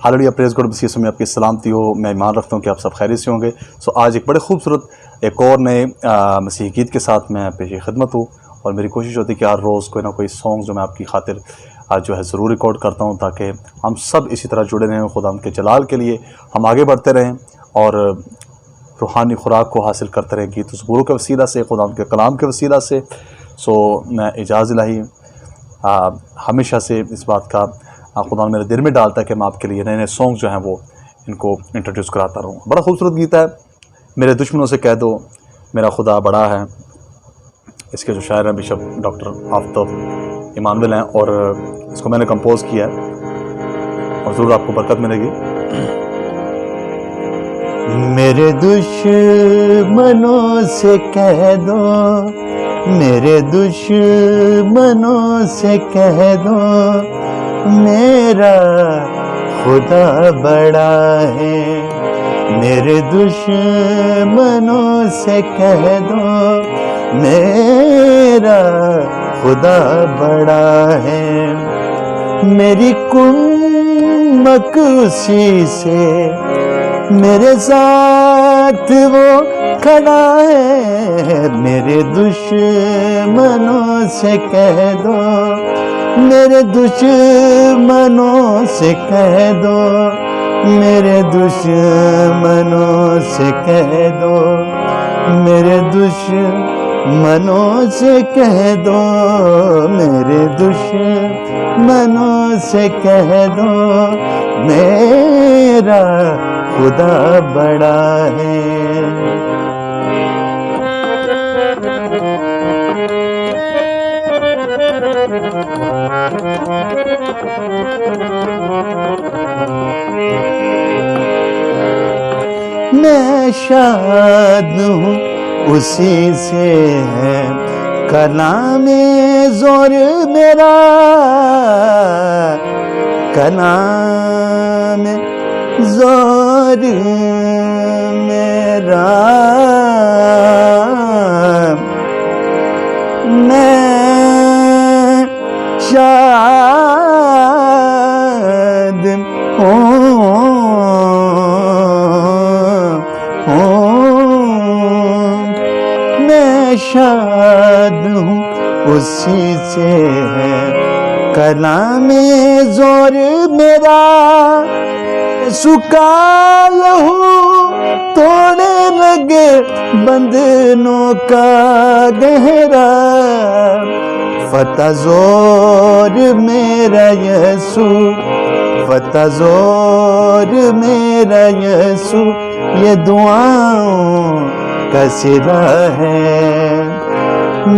Hallelujah, praise God, मसीह यीशु में आपकी सलामती हो। मैं ईमान रखता हूँ कि आप सब खैरियत से होंगे। सो आज एक बड़े खूबसूरत एक और नए मसीही गीत के साथ मैं पेश खिदमत हूँ। और मेरी कोशिश होती है कि हर रोज़ कोई ना कोई सॉन्ग जो मैं आपकी खातिर आज जो है ज़रूर रिकॉर्ड करता हूँ, ताकि हम सब इसी तरह जुड़े रहें, खुदा के जलाल के लिए हम आगे बढ़ते रहें और रूहानी खुराक को हासिल करते रहें गीत ज़बूरों के वसीला से, खुदा के कलाम के वसीला से। सो मैं इजाज़ इलाही हमेशा से इस बात का खुदा मेरे दिल में डालता है कि मैं आपके लिए नए नए सॉन्ग जो हैं वो इनको इंट्रोड्यूस कराता रहूँ। बड़ा खूबसूरत गीत है, मेरे दुश्मनों से कह दो मेरा खुदा बड़ा है। इसके जो शायर हैं बिशप डॉक्टर आफ्ताब इमानुएल हैं और इसको मैंने कंपोज़ किया है और ज़रूर आपको बरकत मिलेगी। मेरे दुश्मनों से कह दो, मेरे दुश्मनों से कह दो, मेरा खुदा बड़ा है। मेरे दुश्मनों से कह दो, मेरा खुदा बड़ा है। मेरी कुम्मक उसी से, मेरे साथ वो खड़ा है। मेरे दुश्मनों से कह दो, मेरे दुश्मनों से कह दो, मेरे दुश्मनों से कह दो, मेरे दुश्मनों से कह दो, मेरे दुश्मनों से कह दो, मेरा खुदा बड़ा है। मैं शाद हूँ उसी से है कलामे ज़ोर मेरा, कलामे ज़ोर मेरा। मैं शाद हूँ, मैं शाद हूँ उसी से है कलामे ज़ोर मेरा। सुकाल हूँ तोड़ने लगे बंधनों का गहरा, फतह ज़ोर मेरा यीशु, फतह ज़ोर मेरा यीशु, ये दुआओं का सिला है।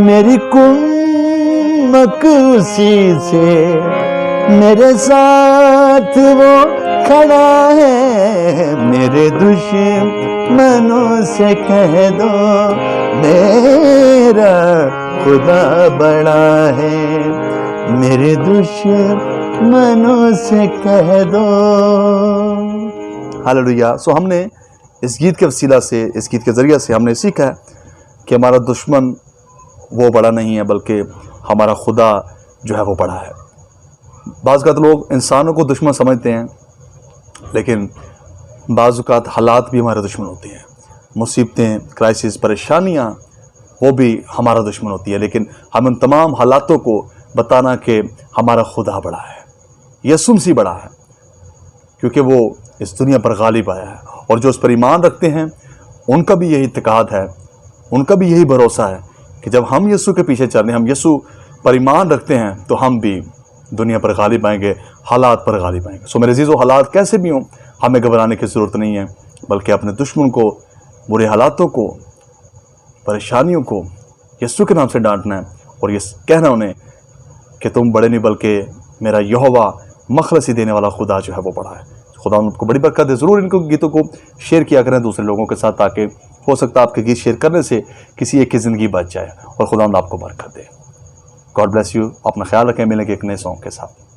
मेरी कुम्मक उसी से, मेरे साथ वो खड़ा है। मेरे दुश्मनों से कह दो, मेरा खुदा बड़ा है। मेरे दुश्मनों से कह दो। हालेलुया। सो हमने इस गीत के वसीला से, इस गीत के ज़रिए से हमने सीखा है कि हमारा दुश्मन वो बड़ा नहीं है, बल्कि हमारा खुदा जो है वो बड़ा है। बाज़ औक़ात लोग इंसानों को दुश्मन समझते हैं, लेकिन बाज़ औक़ात हालात भी हमारे दुश्मन होते हैं। मुसीबतें, क्राइसिस, परेशानियाँ वो भी हमारा दुश्मन होती है। लेकिन हम उन तमाम हालातों को बताना कि हमारा खुदा बड़ा है, यीशु मसीह बड़ा है, क्योंकि वो इस दुनिया पर गालिब आया है। और जो उस पर ईमान रखते हैं उनका भी यही इत्तेकाद है, उनका भी यही भरोसा है कि जब हम यीशु के पीछे चल रहे हैं, हम यीशु पर ईमान रखते हैं, तो हम भी दुनिया पर गालिब आएंगे, हालात पर गालिब आएंगे। सो मेरे अज़ीज़ों, हालात कैसे भी हों, हमें घबराने की ज़रूरत नहीं है, बल्कि अपने दुश्मन को, बुरे हालातों को, परेशानियों को यीशु के नाम से डांटना है और ये कहना उन्हें कि तुम बड़े नहीं, बल्कि मेरा यहोवा मखलसी देने वाला खुदा जो है वो बड़ा है। खुदा उनको बड़ी बरकत दे। ज़रूर इनको गीतों को शेयर किया करें दूसरे लोगों के साथ, ताकि हो सकता है आपके गीत शेयर करने से किसी एक की ज़िंदगी बच जाए और खुदा आपको बरकत दे। God bless you. अपना ख्याल रखें। मिलेंगे एक नए सॉन्ग के साथ।